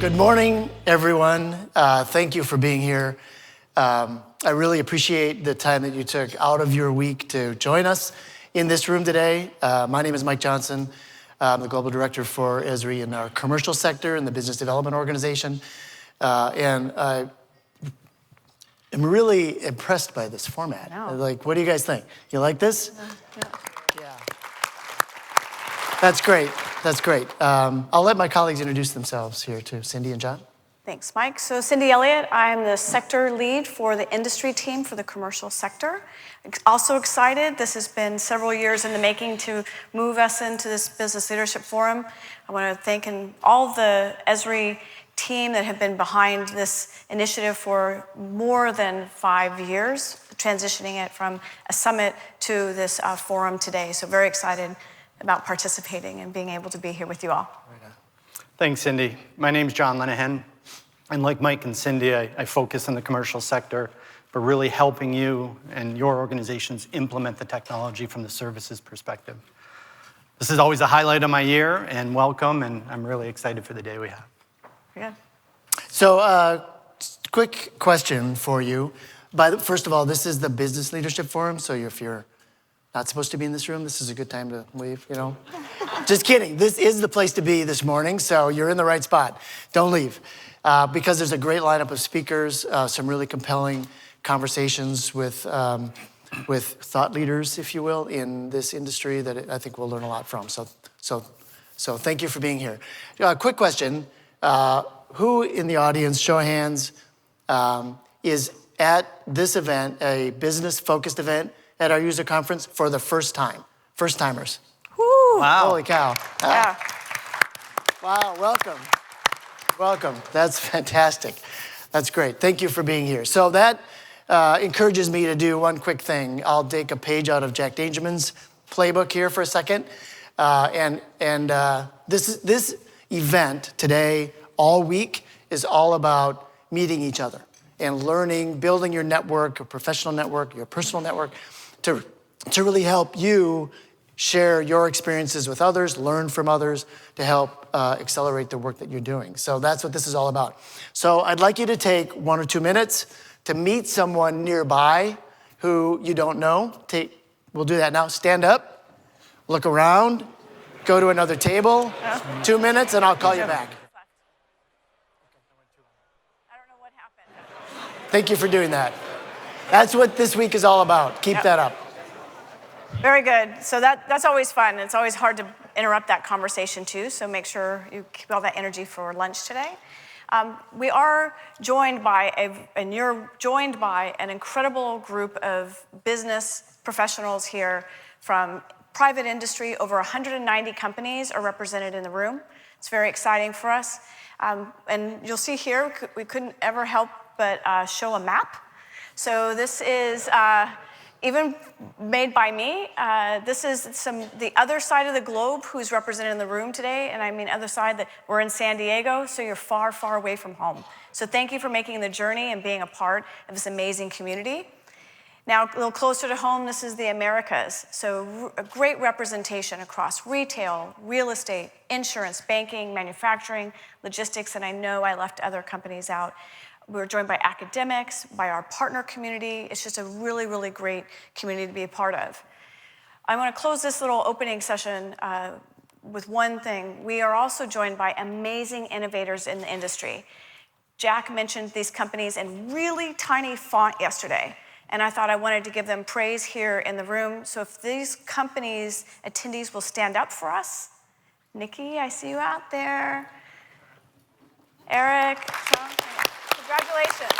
Good morning, everyone. Thank you for being here. I really appreciate the time that you took out of your week to join us in this room today. My name is Mike Johnson. I'm the Global Director for Esri in our commercial sector in the Business Development Organization. And I am really impressed by this format. Like, what do you guys think? You like this? Yeah. That's great. That's great. I'll let my colleagues introduce themselves here too. Cindy and John. Thanks, Mike. So Cindy Elliott, I'm the sector lead for the industry team for the commercial sector. Also excited, this has been several years in the making to move us into this business leadership forum. I want to thank all the Esri team that have been behind this initiative for more than 5 years, transitioning it from a summit to this forum today. So very excited about participating and being able to be here with you all. Thanks, Cindy. My name's John Lenahan, and like Mike and Cindy, I focus in the commercial sector, but really helping you and your organizations implement the technology from the services perspective. This is always a highlight of my year, and welcome, and I'm really excited for the day we have. Yeah. So, quick question for you. First of all, this is the Business Leadership Forum, so if you're not supposed to be in this room, this is a good time to leave, you know? Just kidding. This is the place to be this morning, so you're in the right spot. Don't leave. Because there's a great lineup of speakers, some really compelling conversations with thought leaders, if you will, in this industry that I think we'll learn a lot from. So thank you for being here. Quick question. Who in the audience, show of hands, is at this event, a business-focused event at our user conference for the first time? First-timers. Woo! Wow. Holy cow. Yeah. Wow, welcome. Welcome. That's fantastic. That's great. Thank you for being here. So that encourages me to do one quick thing. I'll take a page out of Jack Dangermond's playbook here for a second. This event today, all week, is all about meeting each other and learning, building your network, your professional network, your personal network, to really help you share your experiences with others, learn from others, to help accelerate the work that you're doing. So that's what this is all about. So I'd like you to take 1 or 2 minutes to meet someone nearby who you don't know. We'll do that now. Stand up, look around, go to another table, 2 minutes, and I'll call you back. I don't know what happened. Thank you for doing that. That's what this week is all about. Keep that up. Very good. So that's always fun. It's always hard to interrupt that conversation too, so make sure you keep all that energy for lunch today. We are joined by, and you're joined by an incredible group of business professionals here from private industry. Over 190 companies are represented in the room. It's very exciting for us. And you'll see here, we couldn't ever help but show a map. So this is even made by me. This is the other side of the globe who's represented in the room today, and I mean other side, that we're in San Diego, so you're far, far away from home. So thank you for making the journey and being a part of this amazing community. Now, a little closer to home, this is the Americas. So a great representation across retail, real estate, insurance, banking, manufacturing, logistics, and I know I left other companies out. We're joined by academics, by our partner community. It's just a really, really great community to be a part of. I want to close this little opening session with one thing. We are also joined by amazing innovators in the industry. Jack mentioned these companies in really tiny font yesterday, and I thought I wanted to give them praise here in the room. So if these companies' attendees will stand up for us. Nikki, I see you out there. Eric, Tom. Congratulations.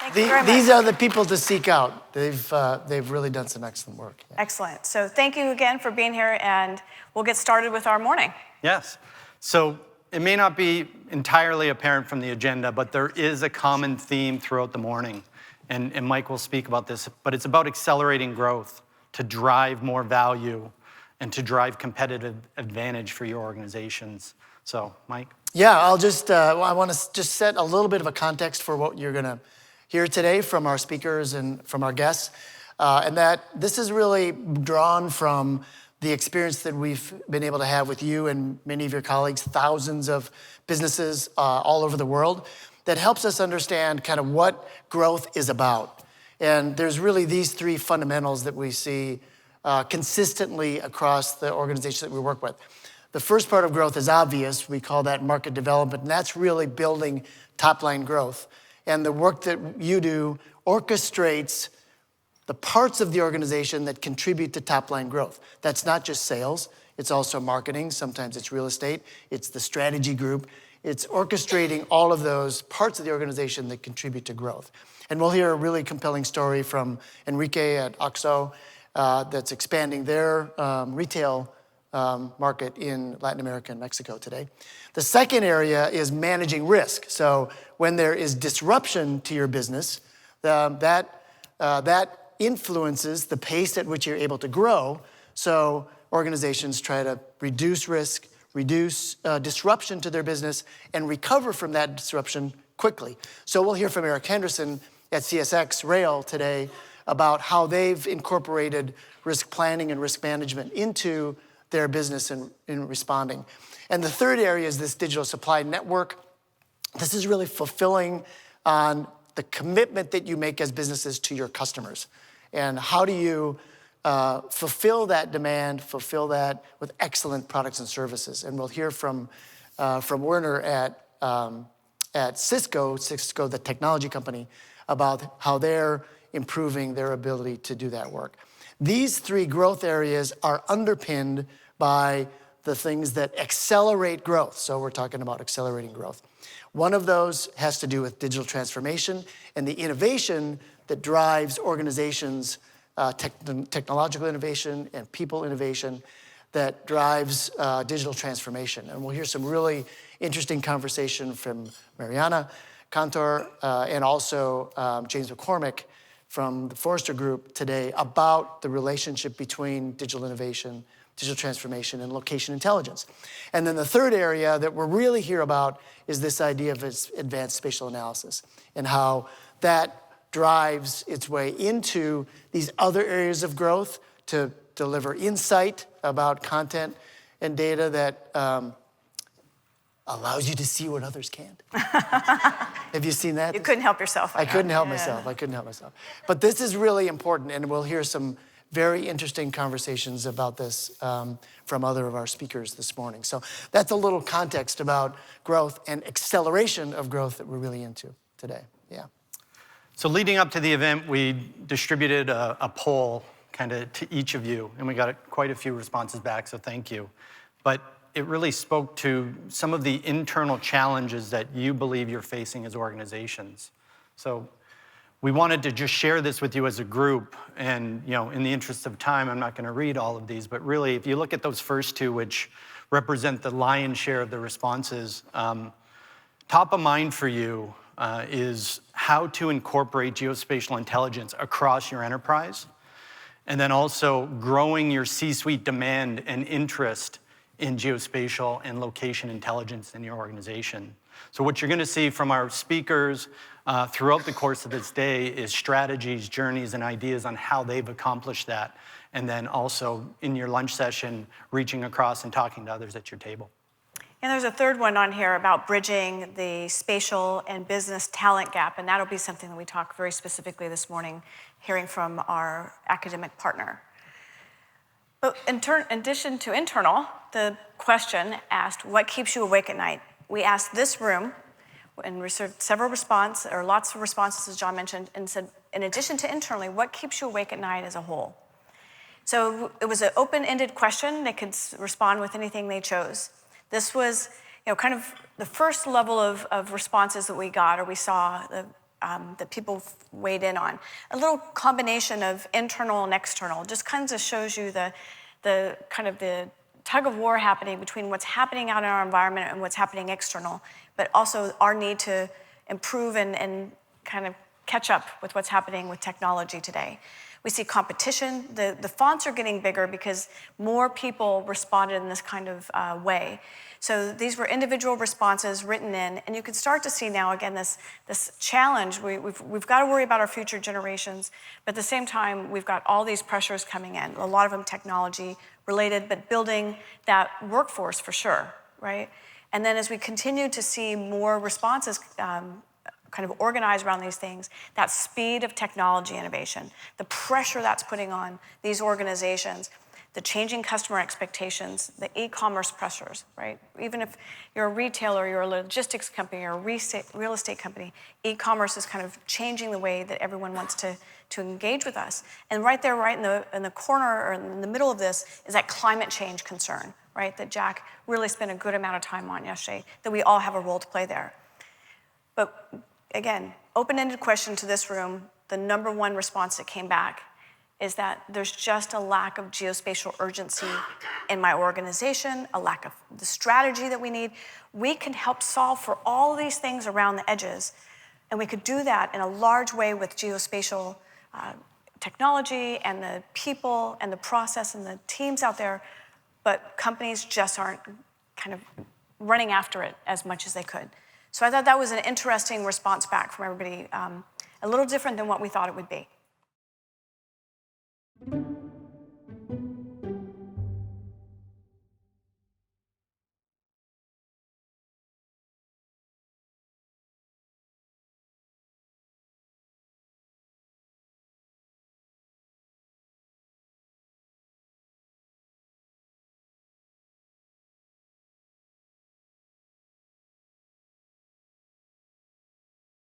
Thank you very much. These are the people to seek out. They've really done some excellent work. Yeah. Excellent. So thank you again for being here, and we'll get started with our morning. Yes. So it may not be entirely apparent from the agenda, but there is a common theme throughout the morning. And Mike will speak about this, but it's about accelerating growth to drive more value and to drive competitive advantage for your organizations. So, Mike? Yeah, I want to just set a little bit of a context for what you're going to hear today from our speakers and from our guests. And that this is really drawn from the experience that we've been able to have with you and many of your colleagues, thousands of businesses all over the world, that helps us understand kind of what growth is about. And there's really these three fundamentals that we see consistently across the organizations that we work with. The first part of growth is obvious. We call that market development, and that's really building top-line growth. And the work that you do orchestrates the parts of the organization that contribute to top-line growth. That's not just sales, it's also marketing, sometimes it's real estate, it's the strategy group. It's orchestrating all of those parts of the organization that contribute to growth. And we'll hear a really compelling story from Enrique at OXXO that's expanding their retail market in Latin America and Mexico today. The second area is managing risk. So when there is disruption to your business, that influences the pace at which you're able to grow. So organizations try to reduce risk, reduce disruption to their business, and recover from that disruption quickly. So we'll hear from Eric Henderson at CSX Rail today about how they've incorporated risk planning and risk management into their business in responding. And the third area is this digital supply network. This is really fulfilling on the commitment that you make as businesses to your customers. And how do you fulfill that demand, fulfill that with excellent products and services? And we'll hear from Werner at Cisco, the technology company, about how they're improving their ability to do that work. These three growth areas are underpinned by the things that accelerate growth. So we're talking about accelerating growth. One of those has to do with digital transformation and the innovation that drives organizations, technological innovation and people innovation that drives digital transformation. And we'll hear some really interesting conversation from Mariana Cantor and also James McCormick from the Forrester Group today about the relationship between digital innovation, digital transformation, and location intelligence. And then the third area that we're really here about is this idea of advanced spatial analysis and how that drives its way into these other areas of growth to deliver insight about content and data that allows you to see what others can't. Have you seen that? You couldn't help yourself. I couldn't help myself. I couldn't help myself. But this is really important, and we'll hear some very interesting conversations about this from other of our speakers this morning. So that's a little context about growth and acceleration of growth that we're really into today. Yeah. So leading up to the event, we distributed a poll kind of to each of you, and we got quite a few responses back, so thank you. But it really spoke to some of the internal challenges that you believe you're facing as organizations. So we wanted to just share this with you as a group, and in the interest of time, I'm not going to read all of these, but really, if you look at those first two, which represent the lion's share of the responses, top of mind for you is how to incorporate geospatial intelligence across your enterprise, and then also growing your C-suite demand and interest in geospatial and location intelligence in your organization. So what you're going to see from our speakers throughout the course of this day is strategies, journeys, and ideas on how they've accomplished that, and then also in your lunch session, reaching across and talking to others at your table. And there's a third one on here about bridging the spatial and business talent gap, and that'll be something that we talk very specifically this morning, hearing from our academic partner. But in addition to internal, the question asked, what keeps you awake at night? We asked this room, and received lots of responses, as John mentioned, and said, in addition to internally, what keeps you awake at night as a whole? So it was an open-ended question. They could respond with anything they chose. This was, kind of the first level of responses that we got, or we saw that people weighed in on. A little combination of internal and external. Just kind of shows you the kind of the tug of war happening between what's happening out in our environment and what's happening external, but also our need to improve and kind of catch up with what's happening with technology today. We see competition. The fonts are getting bigger because more people responded in this kind of way. So these were individual responses written in, and you can start to see now, again, this challenge. We've got to worry about our future generations, but at the same time, we've got all these pressures coming in, a lot of them technology related, but building that workforce for sure, right? And then as we continue to see more responses kind of organized around these things, that speed of technology innovation, the pressure that's putting on these organizations, the changing customer expectations, the e-commerce pressures, right? Even if you're a retailer, you're a logistics company, or a real estate company, e-commerce is kind of changing the way that everyone wants to engage with us. And right there, right in the corner or in the middle of this is that climate change concern, right? That Jack really spent a good amount of time on yesterday, that we all have a role to play there. But again, open-ended question to this room, the number one response that came back is that there's just a lack of geospatial urgency in my organization, a lack of the strategy that we need. We can help solve for all these things around the edges, and we could do that in a large way with geospatial technology and the people and the process and the teams out there, but companies just aren't kind of running after it as much as they could. So I thought that was an interesting response back from everybody, a little different than what we thought it would be.